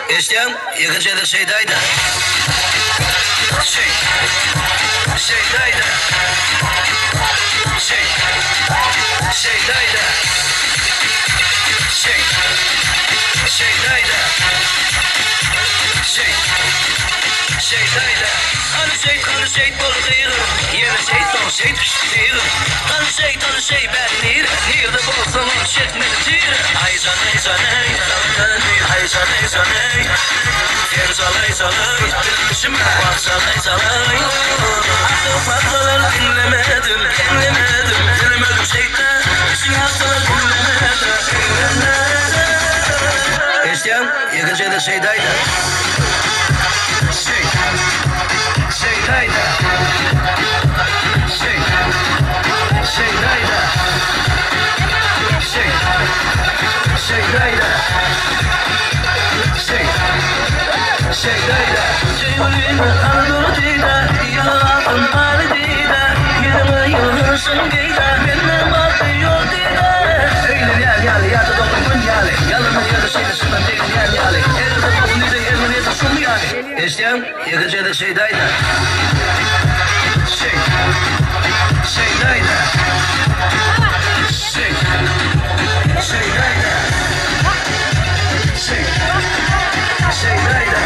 Christian, je gaat zeggen Zeedijda. Zeedijda. Zeedijda. Zeedijda. Zeedijda. Aan de zee polygeren. Hier de zee, van de zee presenteren. Aan de zee bij de nieren. Hier de bol van een shit met de tieren. Hij is aan, hij is aan, hij is aan, hij is aan, hij is aan, hij. Hier is al, hij is al, hij. Ze moet wat zal, hij is al, hij. Achter wat zal er inlemedim, inlemedim, inlemedim zeker. Zijn achter het inlemedim, inlemedim. Christian, je gaat zeggen Zeedijda. Zeedijda. Zeedijda. Zeedijda. Zeedijda. Zeedijda. Anadolu'da yalan aradida. Yine yılhırsın geyda. Benim bakıyor dida. Eyle yal yal ya da dokun yale. Yalını yarı seni sınan değil yal yale. Elde dokun de elini de sun yale. Christian, je gaat zeggen Zeedijda. Zeedijda. Zeedijda. Zeedijda.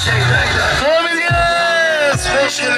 Zeedijda. Familia Special.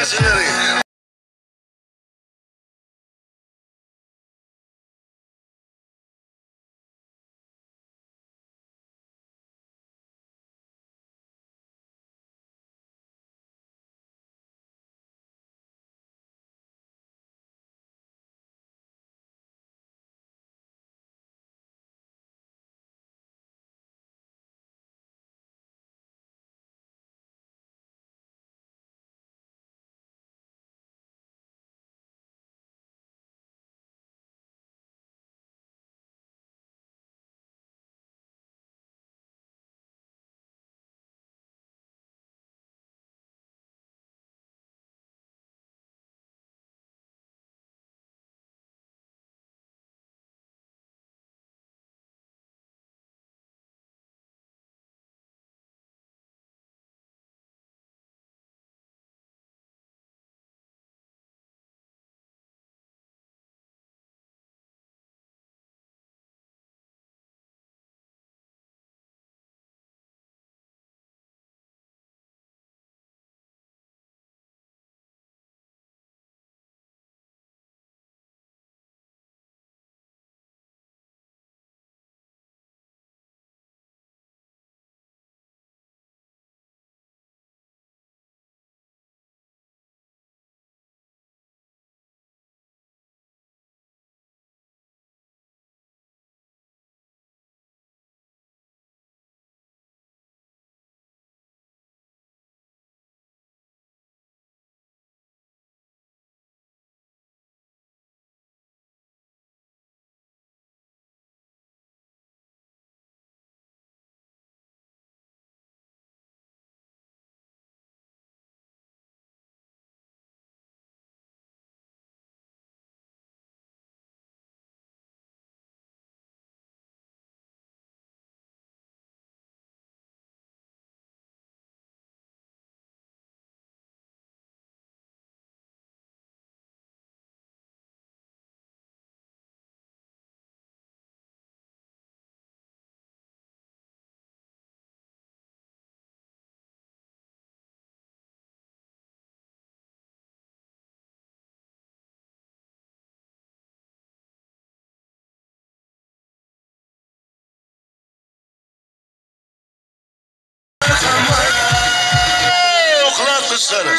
Kızları.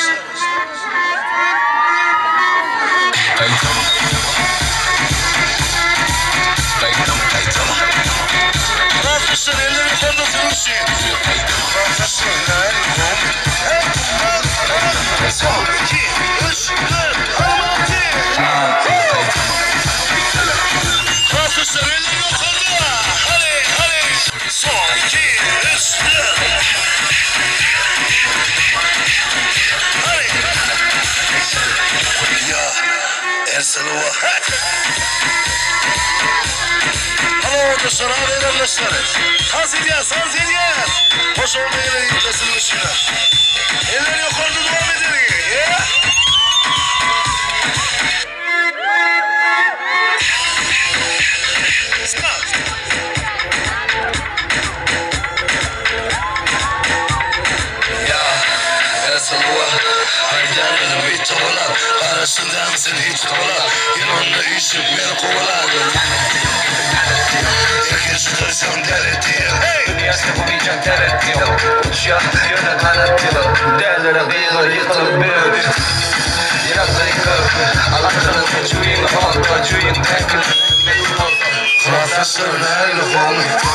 Kızlar elleri içeride sürünsün. Son, iki, üç, dört, altı. Kızlar elleri yukarıda. Hadi, hadi. Son, iki, üç, dört. Esseluva. Halo dostlar, haber arkadaşlar. Saz edeceğiz. Hoş olmayı kesilmişler. Eller yukarıda devam edelim. Ya. Haydanın bir toğlar arasından sen hiç kolar yanında işim beni kovalar İkisi de sen deret diyor Dünyası yapamayacak deret diyor Uçak yöne kanat diyor Değerlere kıyılır yıkılıp bir Yanakları yıkılıp Allah'tan kaçuyun Halk kaçuyun Tenkil Profesör nerede homie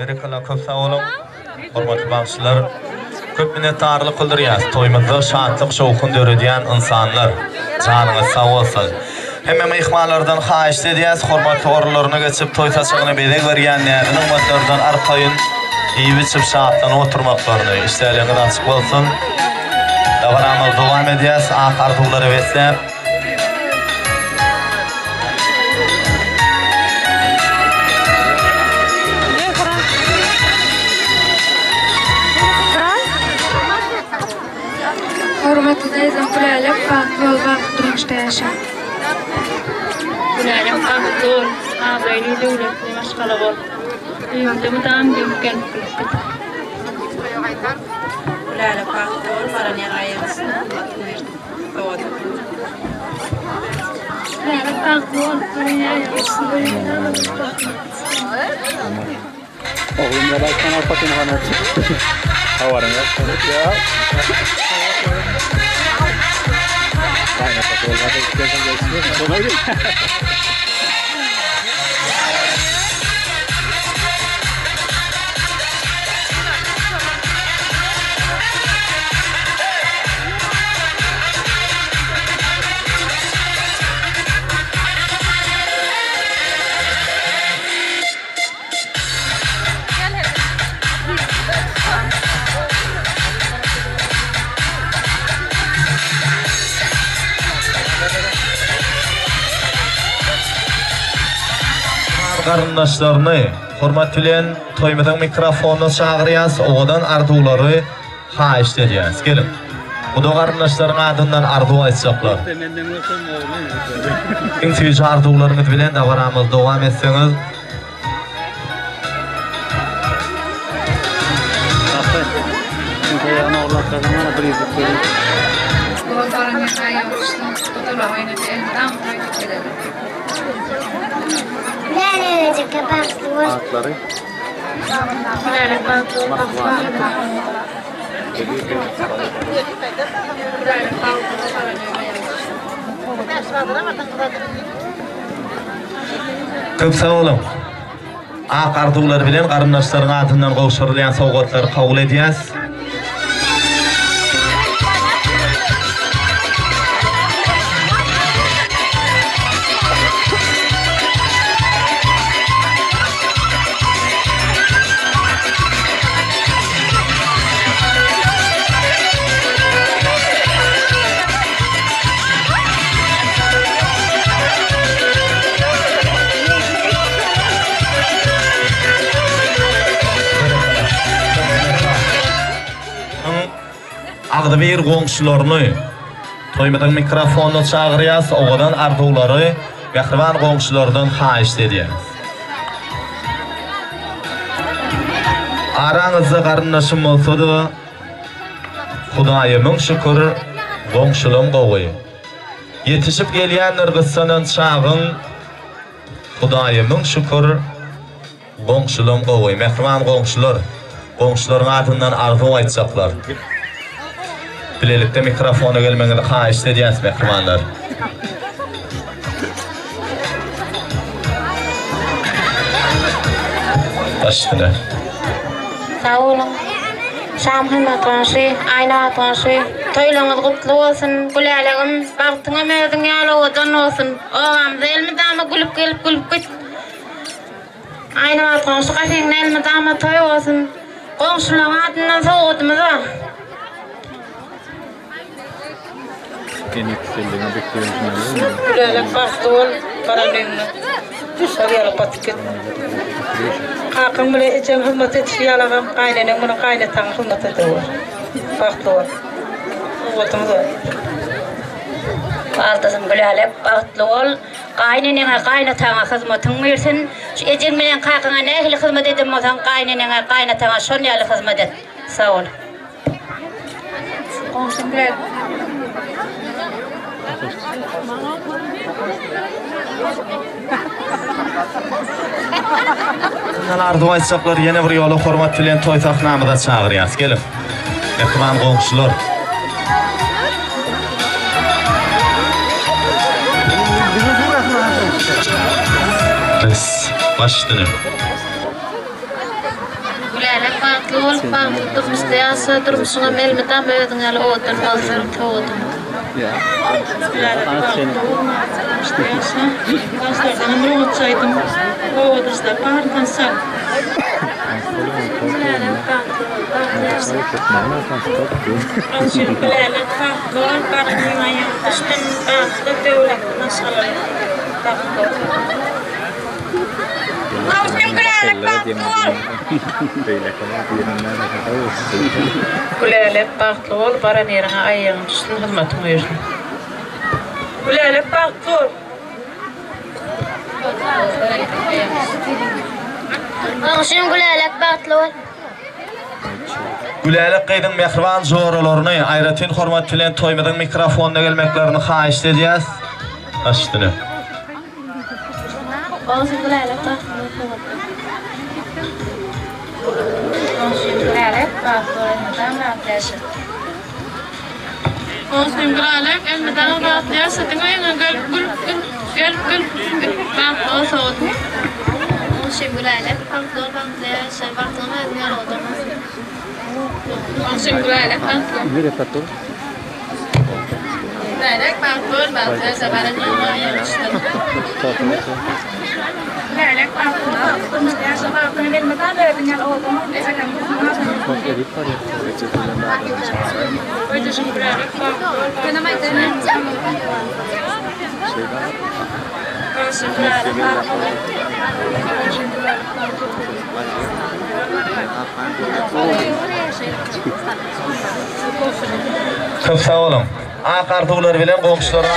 Berekalar köp sağ olun. Hormatly bagşylar, köp minnetdarlyk bildirýäs. Toýmyzda şadlyk şowkun döredýän insanlar. Janyňyz sağ bolsun. Hemme mehmanlardan haýyş edýäs, hormatly orlaryna geçip toý taşygyny bedek berýänler, ummatlardan arkaýyn iyi biçip şahatlanyp oturmaklaryny işleriniz açyk bolsun. Dawamyz dowam edýäs, ahyrlary wetlep. Hormatly izin bilen bak yol bak durmuşda yaşa. Gülerim kalktır, ağabeyli devletli başkalı bol. Düğümde müdam düğümken kılıp. Gülerim kalktır, paran yarayasın. Gülerim kalktır, paran yarayasın. Oğlum ya başkan alpatını bana çıktı. Havarın ya. Aynen patronlarda istersen geçmiyor. Sonra öyle. Qarındaşlarını hurmat bilen toymadan mikrofonu çağırýas, oňdan arzuwlary haýyş edýäs. Gelin. Bu da qarındaşlaryň adyndan arzuw aýtjaklar. Iň süýji arzuwlaryňyz bilen dagaramyz dowam etseňiz. Atları. Köp sağ olun. Ak arzuwlar bilen qarındaşlaryň adyndan gowşurulýan sowgatlary kabul edýäs. Agdy bir goňşularyny toýmadan mikrofonu çağırýas, oňdan arzuwlary gahryman goňşulardan haýyş edýäs. Araňyzda garyndaşym bolsa-da Hudaýa müň şükür goňşulum gowy. Yetişip gelýän ırgysanyň çağın Hudaýa müň şükür goňşulum gowy. Mehriman goňşular, goňşularyň adyndan arzuw aýtjaklar. Bilelikde mikrofonu gelmeňizi haýyş edýäs mehrimanlar. Başlayalım. Sağ olun. Şamhymyň taşy, aýna taşy. Toýlaňyz gutly bolsun, güläligim, bagtyňa mäziň ýalydan bolsun. Ogam elmidama gülüp gelip git. Aýna taşy gaşyň elmidama toý bolsun. Goňşularyň adyndan sowgatymyza. Gülelik baktol, paralimni. Şariyala patiket. Kakam bile içem hürmet etişiyalagam, kaynenem bunu kaynatan hürmet ediyor. Baktol. Oğutumuz var. Baltasın gülelik baktol, kaynenene kaynatana hizmetin versin. Şu ecin bilen kakana nehli hizmet edin olsan, kaynenene kaynatana şonyalı hizmet et. Sağ ol. Komşum gülelik. Arzuw aýtjaklar ýene bir ýola hormat bilen toý sahnamyza çağırýas. Gelin. Mehriman goňşular. Biz başlayalım. Gülelik baktol, bagtymyzda ýasa durmuşyňa melmedem öýdüňäli oýdan bolsam toýdum. Ya. Başlardan ömrümü çaydım. Oğuduzda bağırdan sal. Anşir bilelik bağlılar bağırdan ayağım. Üstün bağlıda devlet maşallah. Anşir bilelik bağlılar. Bilelik bağlılar bağıran yerine ayağım. Üstün hizmetim uyursun. Gülelik baktır. Ağşın gülalek batlı ol. Gülalek qeydin mehriban zoralaryny, ayratin hormat bilen toymadan mikrofonda gelmeklerini haýyş edýäs. Açdyny. Ağşın gülalek batlı ol. Ağşın gülalek batlı ol. Ağşın gülalek elmeden batlı ol. Satın ayın gel batlı ol soğut. Ağşın gülalek batlı ol. Batlı ol. Ağşın gülalek batlı ol. Nereye patron? Gülalek batlı ol. Batlı ol. Sabaran yürüyüştüm. Gülalek batlı ol. Sabaran vermeden verdiğin oldu. Edit var ya. Ağşın gülalek batlı ol. Ağşın gülalek batlı ol. Köp sağ olun. Akardıglar bilen komşulara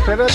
Evet.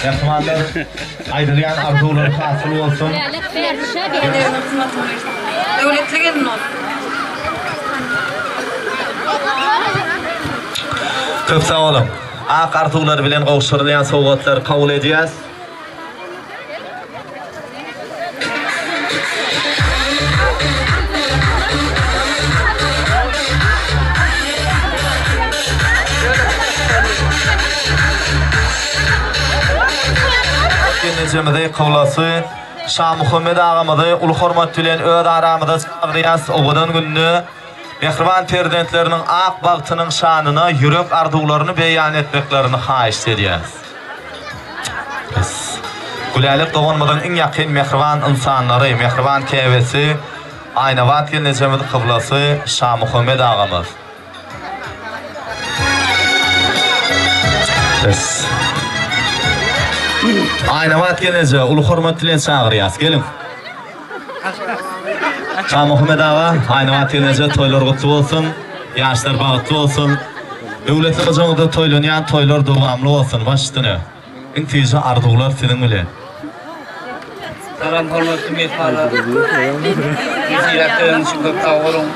Mehmanlar aydırgan arzular hasıl olsun. Devletli gelin ol. Köp sağ olun. Ak arzular bilen kavuşturulayan sowgatlar kabul edýäs. Necemede kavlası Şah Muhammed ağamızı ulu hormat bilen öz aramyda çagyrýas owadan günni mehriban prezidentlerinin ak bagtynyň şanyna ýürek arzuwlaryny beýan etmeklerini haýyş edýäs. Gülälik doganmadan iň ýakyn mehriban insanlary, mehriban käbesi Aýnabat Necemede kavlası Şah Muhammed ağamyz. Aýnabat gelece ulu hormat bilen çagyrýas. Gelin. Can Muhammed ağa, aynı vatandaşa toylar kutlu olsun, yaşlar bağıtlı olsun. Devletli hocamda toylanayan toylar devamlı olsun, başüstüne. En teyze arzular senin bile. Salam hormatly mehmonlar. Ziyaretleriniz için çok sağ olun.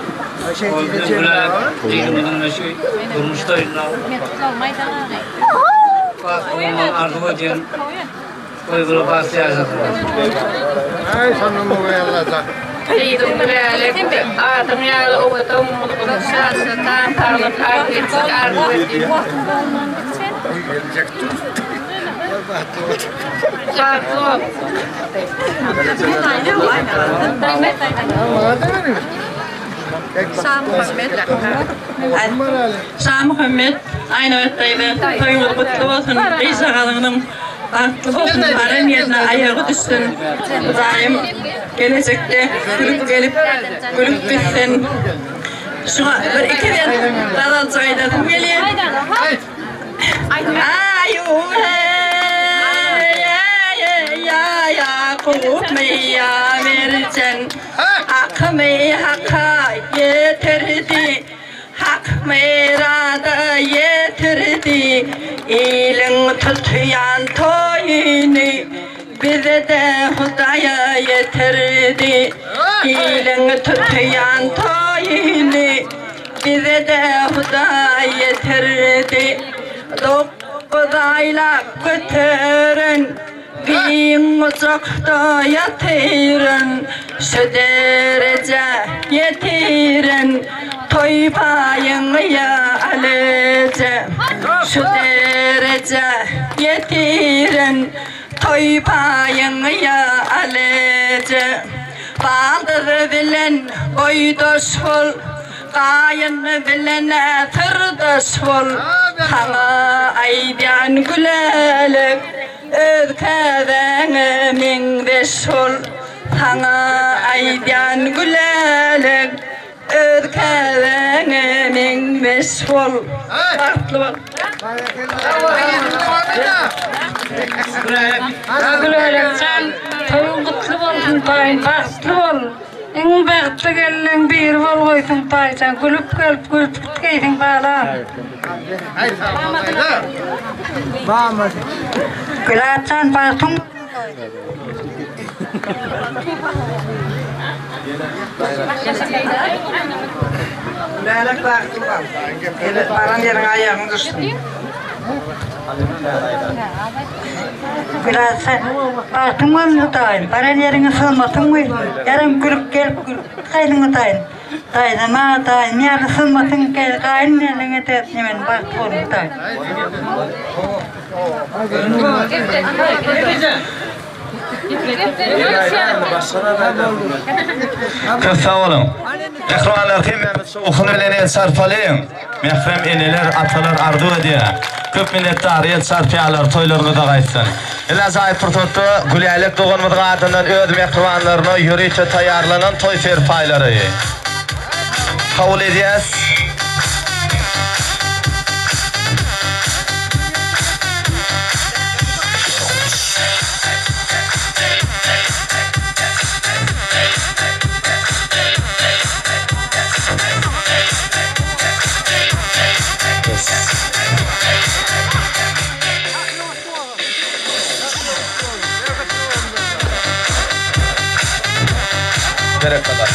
Dinimizin şu durmuşlarına. Olman arzu ediyorum. Koyduğu bahsiyazı. Ay sanırım o yallah. Eydum bilalek, adım yalı oğutum, şahsıdan tarlık arketsin argüetim. Çarpı. Şah Muhammed, aynı vaktayla toyumuz kutlu olsun, İsa kalının baklı olsun, paran yerine ayağı düşsün. Daim gelecekte gülüp gelip, gülüp bitsin. Şuna bir iki ver, radal saydadım geliyor. Yakup meya vercen, hak me haka yetirdi, hak merada yetirdi. İlin tutyan toyunu bize de Hudaya yetirdi. İlin tutyan toyunu bize de Hudaya yetirdi. Dokuz aylık götürün, bin uzakta yatırın, şu derece yetirin, toy payını ya alacağım. Şu derece yetirin, toy payını ya alacağım. Baldır bilen boydoş ol, Kayın bilene tırdaş ol, Hana aydan gülelik, Özkevene mindeş ol, Hana aydan gülelik, Özkevene mindeş ol. Farklı ol. Gülelik sen, toyun kutlu olsun tayin, farklı ol. En bağıtlı gelin bir vol koydun paysan, gülüp gelip gülüp giydin bağla. Gülatsan bağıtın. Gülelik bağıtın var. Evet, paran yerin ayağını düştün. Biraz artın mı tayin, paran yerine sığmasın mı? Yarın gülüp gelip gülüp kaydın tayin. Tayin, tayin, yarın sığmasın kaydın yerine tepnemen baktı olun tayin. Çok sağ olun. Ekranlar kıymetli soğukunu bilen el sarfalayın. Mehrem eneler, atalar arzu ediyor. Köp minnettar el sarfiyalar toylarını da kaysın. İla zayıf fırsatı gülelik doğanmıdığın adından öz mehrivanlarını yürüyüşe tayarlanan toy serpayları. Kabul edeceğiz.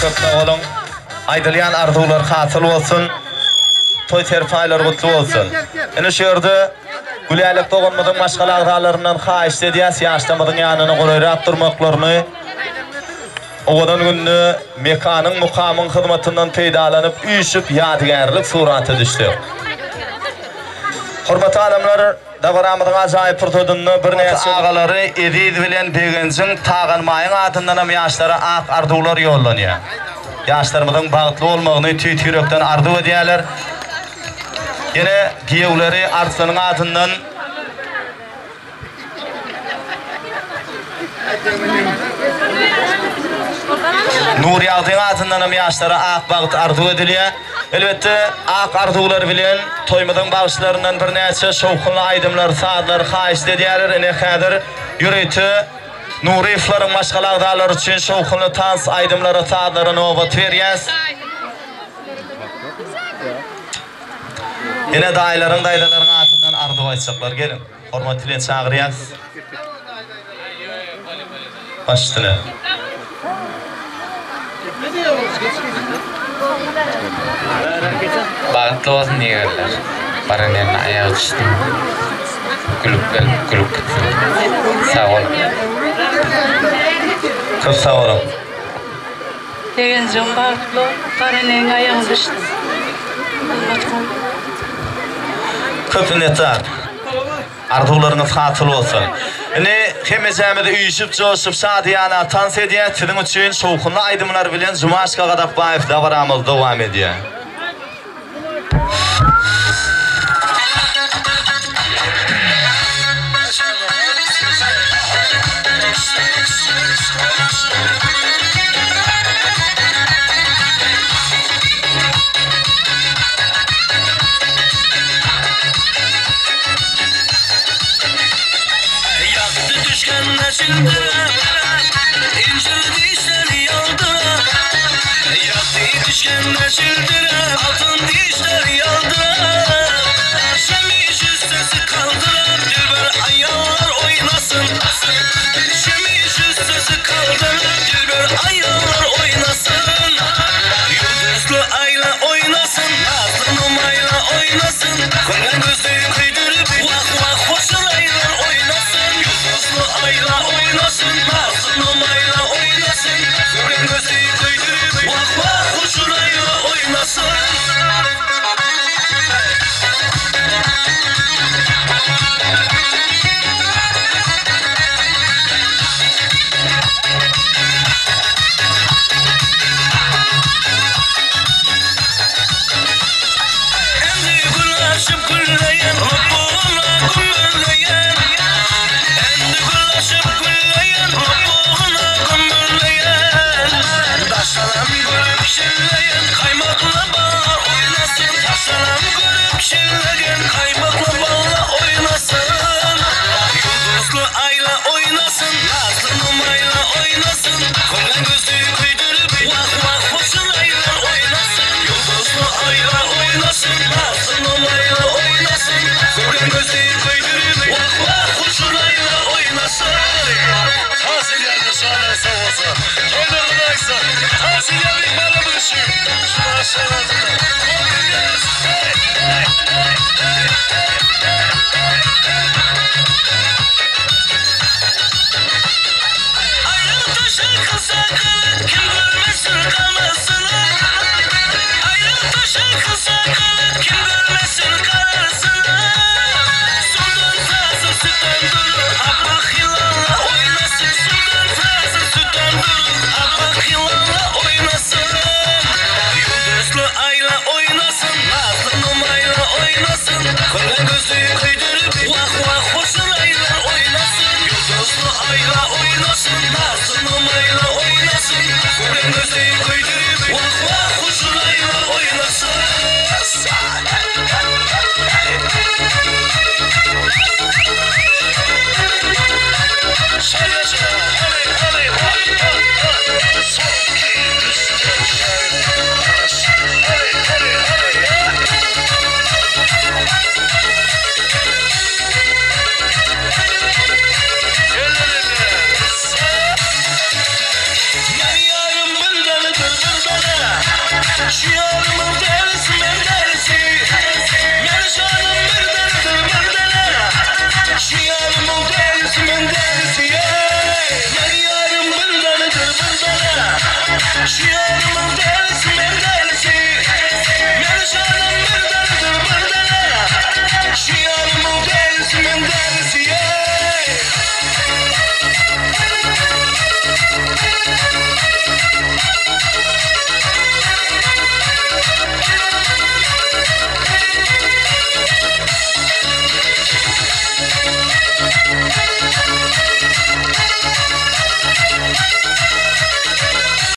Çok sağ olun. Aydılayan arzular hasıl olsun. Toy serpaylar kutlu olsun. Yine şu yerde gülelik doğanmadığın başka ağdalarından xahiş ediyaz. Yaşlamadığın yanını kolayrak durmaklarını. Oğudan günlü mekanın mukamın hizmetinden peydalanıp üyüşüp yadigarlık suratı düştü. Hürmetli adamlar, Davaramıdın acayip fırsatını bir neyse ağaları edid bilen begencin tağınmayın adından yaşlara ak ardular yollanıyor. Yaşlarımızın bağıtlı olmağını tüy-tüyrekten ardu ediyorlar. Yine giyevleri artlarının adından Nuri Ağdın adından yaşlara ak bağıt ardu ediliyor. Elbette ak ardular bilen toymudun bağışlarından bir neyse şovkunlu aydımlar, saatlar xahiş ediyorlar. Ne kadar yürüytü Nuriflerin başkalardalar için şovkunlu tans aydımları taadları novat veriyaz. Yine dayıların dayıların adından ardı vaysaklar gelin. Hormatilen çağırıyaz. Baştılar. Bağıtlı olsun diye geldiler. Baranlarına ayağı düştüm. Gülüp gitsin. Sağ ol. Çok sağ olun. Degen can bağıtlı. Baranlarına ayağı düştüm. Köpün yeter. Arzularınız hatırlı olsun. Ne hemecemede uyuşup coşup şadiyana tans ediyor. Sizin için şovkunlu aydımlar bilen Cumaşka Gadakbayev davaramız devam ediyor. Altın dişler yaldırar, şemiş üstesi kaldırar, dilber ayağlar oynasın. Şemiş üstesi kaldırar, dilber ayağlar oynasın. Yıldızlı ayla oynasın, nazlı numayla oynasın. Koyan gözleri kıydırıp vah vah hoşun aylar oynasın. Yıldızlı ayla oynasın, nazlı numayla oynasın. Koyan gözleri kıydırıp vah vah hoşun ayla oynasın. She